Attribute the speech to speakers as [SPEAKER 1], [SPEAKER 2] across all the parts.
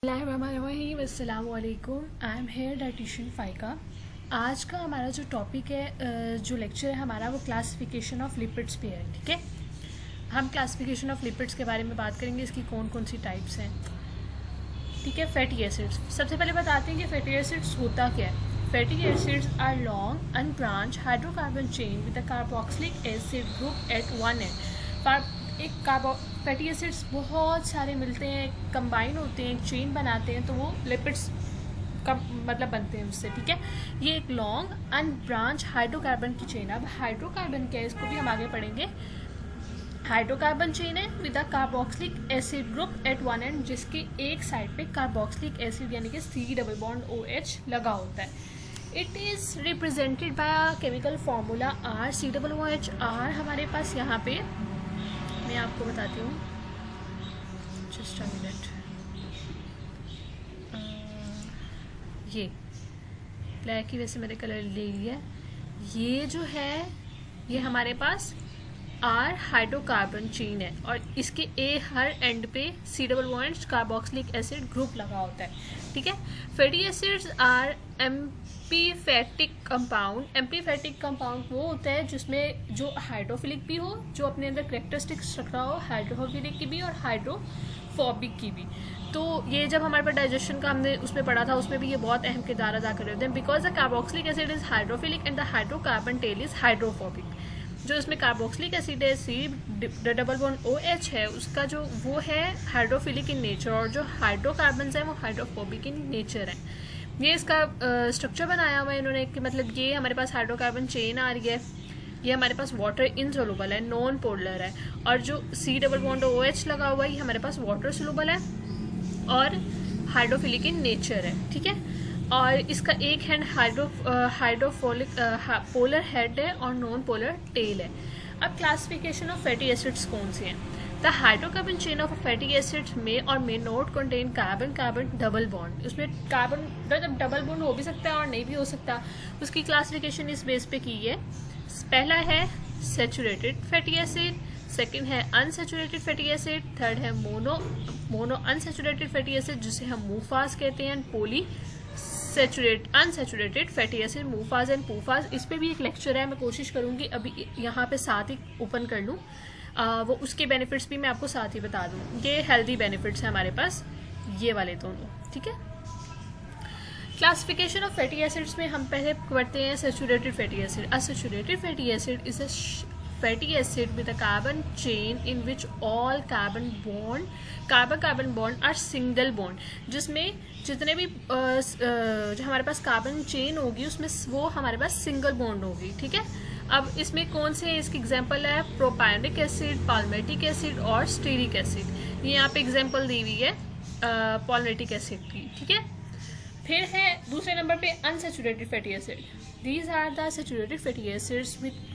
[SPEAKER 1] अस्सलामुअलैकुम, I am here dietitian फ़ाइका। आज का हमारा जो टॉपिक है, जो लेक्चर है हमारा, वो क्लासिफिकेशन ऑफ लिपिड्स पे है। ठीक है, हम क्लासिफिकेशन ऑफ लिपिड्स के बारे में बात करेंगे, इसकी कौन कौन सी टाइप्स हैं। ठीक है, फैटी एसिड्स सबसे पहले बताते हैं कि फैटी एसिड्स होता क्या है। Fatty acids are long unbranched hydrocarbon chain with a carboxylic acid group at one end. एक फैटी एसिड्स बहुत सारे मिलते हैं, कंबाइन होते हैं, एक चेन बनाते हैं, तो वो लिपिड्स का मतलब बनते हैं उससे। ठीक है, ये एक लॉन्ग अनब्रांच हाइड्रोकार्बन की चेन। अब हाइड्रोकार्बन क्या है, इसको भी हम आगे पढ़ेंगे। हाइड्रोकार्बन चेन है with a carboxylic acid group at one end, जिसके एक साइड पे कार्बोक्सिलिक एसिड यानी कि C डबल बॉन्ड OH लगा होता है। It is represented by a chemical formula R C double OH R। हमारे पास यहाँ पे मैं आपको बताती हूँ, जस्ट अ मिनट। ये ब्लैक की वजह से मैंने कलर ले लिया। ये जो है, ये हमारे पास R हाइड्रोकार्बन चेन है और इसके हर एंड पे C double bond carboxylic acid group लगा होता है। ठीक है, fatty acids are amphipathic compound. Amphipathic compound वो होता है जिसमें जो हाइड्रोफिलिक भी हो, जो अपने अंदर कैरेक्टरिस्टिक्स रख रहा हो, हाइड्रोफिलिक की भी और हाइड्रोफोबिक की भी। तो ये जब हमारे पास डाइजेशन का हमने उसमें पढ़ा था, उसमें भी ये बहुत अहम किरदार अदा कर रहे होते हैं। Because the carboxylic acid is hydrophilic and the hydrocarbon tail is hydrophobic. जो इसमें कार्बोक्सिलिक एसिड है C डबल बॉन्ड OH है, उसका जो वो है हाइड्रोफिलिक इन नेचर, और जो हाइड्रोकार्बन है वो हाइड्रोफोबिक इन नेचर है। ये इसका स्ट्रक्चर बनाया हुआ है इन्होंने कि मतलब ये हमारे पास हाइड्रोकार्बन चेन आ रही है, ये हमारे पास वाटर इनसोलुबल है, नॉन पोलर है, और जो C डबल बॉन्ड OH लगा हुआ है ये हमारे पास वाटर सोलुबल है और हाइड्रोफिलिक इन नेचर है। ठीक है, और इसका एक हैंड हाइड्रोफोलिक पोलर हेड है और नॉन पोलर टेल है। अब क्लासिफिकेशन ऑफ फैटी एसिड्स कौन से हैं। The hydrocarbon chain of fatty acids में और may not contain carbon carbon double bond. उसमें कार्बन मतलब डबल बॉन्ड हो भी सकता है और नहीं भी हो सकता। उसकी क्लासिफिकेशन इस बेस पे की है। पहला है सैचुरेटेड फैटी एसिड, सेकेंड है अनसैचुरेटेड फैटी एसिड, थर्ड है मोनो अनसैचुरेटेड फैटी एसिड जिसे हम मूफाज कहते हैं, poly unsaturated fatty acid, MUFAs and PUFAs. इस पे भी एक लेक्चर है, मैं कोशिश करूंगी अभी यहाँ पे साथ ही ओपन कर लूँ, वो उसके बेनिफिट्स भी मैं आपको साथ ही बता दूँ। ये हेल्दी बेनिफिट्स हैं हमारे पास, ये वाले दोनों। ठीक है, क्लासिफिकेशन ऑफ फैटी एसिड्स में हम पहले पढ़ते हैं saturated fatty acid. Unsaturated fatty acid is a fatty acid with a carbon chain in which all carbon bond are single bond, जिसमें जितने भी जो हमारे पास कार्बन चेन होगी उसमें वो हमारे पास सिंगल बॉन्ड होगी। ठीक है, अब इसमें कौन से इसकी एग्जांपल है, प्रोपायोनिक एसिड, पाल्मेटिक एसिड और स्टीरिक एसिड। ये यहाँ पे एग्जांपल दी हुई है पाल्मेटिक एसिड की। ठीक है, फिर है दूसरे नंबर पे unsaturated fatty acid. These are the saturated fatty acids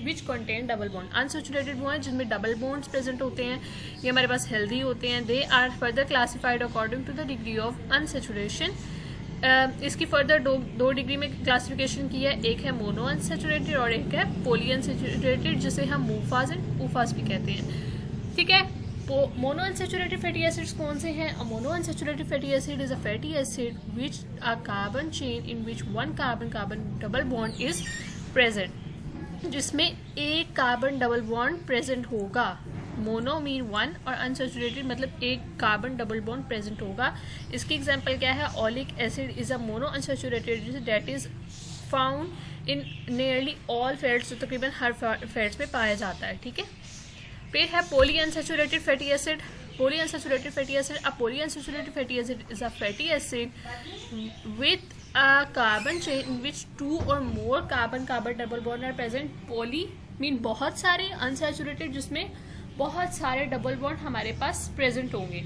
[SPEAKER 1] which contain double bond. Unsaturated वो हैं जिनमें डबल बॉन्ड्स प्रेजेंट होते हैं, ये हमारे पास हेल्दी होते हैं। They are further classified according to the degree of unsaturation. इसकी फर्दर दो डिग्री में क्लासिफिकेशन की है, एक है मोनो अनसेचुरेटेड और एक है पॉली अनसेचुरेटेड, जिसे हम मूफाज एंड पूफाज भी कहते हैं। ठीक है, मोनो अनसैचुरेटेड फैटी एसिड्स कौन से हैं। Mono unsaturated fatty acid is a fatty acid which a carbon chain in which one carbon carbon double bond is present, जिसमें एक कार्बन डबल बॉन्ड प्रेजेंट होगा। मोनो मीन वन और unsaturated मतलब एक carbon double bond present होगा। इसकी example क्या है, oleic acid is a mono unsaturated that is found in nearly all fats, जो तकरीबन हर फैट्स में पाया जाता है। ठीक है, फिर है poly unsaturated fatty acid. Poly unsaturated fatty acid, a poly unsaturated fatty acid is a fatty acid with a carbon chain in which two or more carbon carbon double bond are present. Poly mean बहुत सारे, unsaturated जिसमें बहुत सारे double bond हमारे पास present होंगे।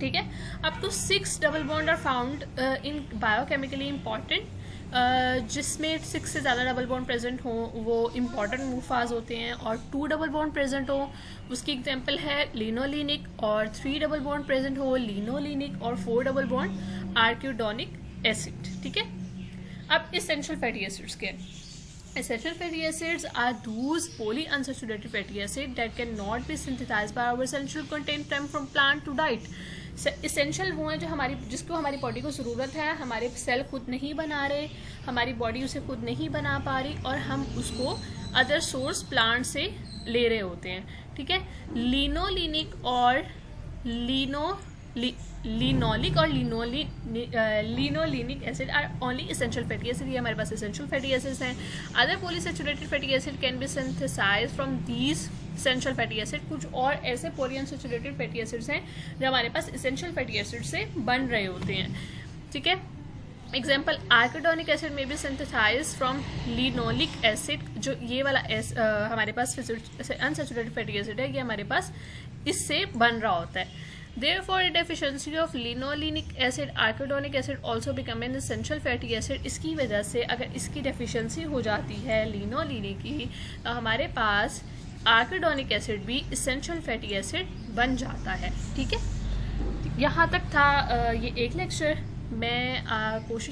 [SPEAKER 1] ठीक है, up to 6 double bond are found in biochemically important, जिसमें 6 से ज़्यादा डबल बॉन्ड प्रेजेंट हो वो इम्पॉर्टेंट मूफाज होते हैं, और 2 डबल बॉन्ड प्रेजेंट हो उसकी एग्जांपल है लिनोलिनिक, और 3 डबल बॉन्ड प्रेजेंट हो लिनोलिनिक, और 4 डबल बॉन्ड आर्क्यूडोनिक एसिड। ठीक है, अब इसेंशियल फैटी एसिड्स के essential fatty acids are those polyunsaturated fatty acids that cannot be synthesized by our essential content them from plant to diet. Essential वो हैं जो जिसको हमारी बॉडी को ज़रूरत है, हमारे सेल खुद नहीं बना रहे, हमारी बॉडी उसे खुद नहीं बना पा रही और हम उसको अदर सोर्स प्लांट से ले रहे होते हैं, ठीक है। लिनोलिनिक और लिनोलिक और linolenic acid are only essential fatty acid, ये हमारे पास एसेंशियल फैटी एसिड्स हैं। Other polyunsaturated fatty acid can be synthesized from these essential fatty acid, कुछ और ऐसे पॉलीअनसैचुरेटेड फैटी एसिड्स हैं जो हमारे पास एसेंशियल फैटी एसिड से बन रहे होते हैं, ठीक है। एग्जाम्पल, आर्किडोनिक एसिड में be synthesized from linoleic acid, जो ये वाला हमारे पास अनसैचुरेटेड फैटी एसिड है, ये हमारे पास इससे बन रहा होता है। Therefore, a deficiency of linolenic acid, arachidonic acid also become an essential fatty acid. इसकी वजह से अगर इसकी डेफिशिएंसी हो जाती है लिनोलिनिक की, तो हमारे पास आर्किडोनिक एसिड भी इसेंशियल फैटी एसिड बन जाता है, ठीक है। यहाँ तक था ये एक लेक्चर। मैं कोशिश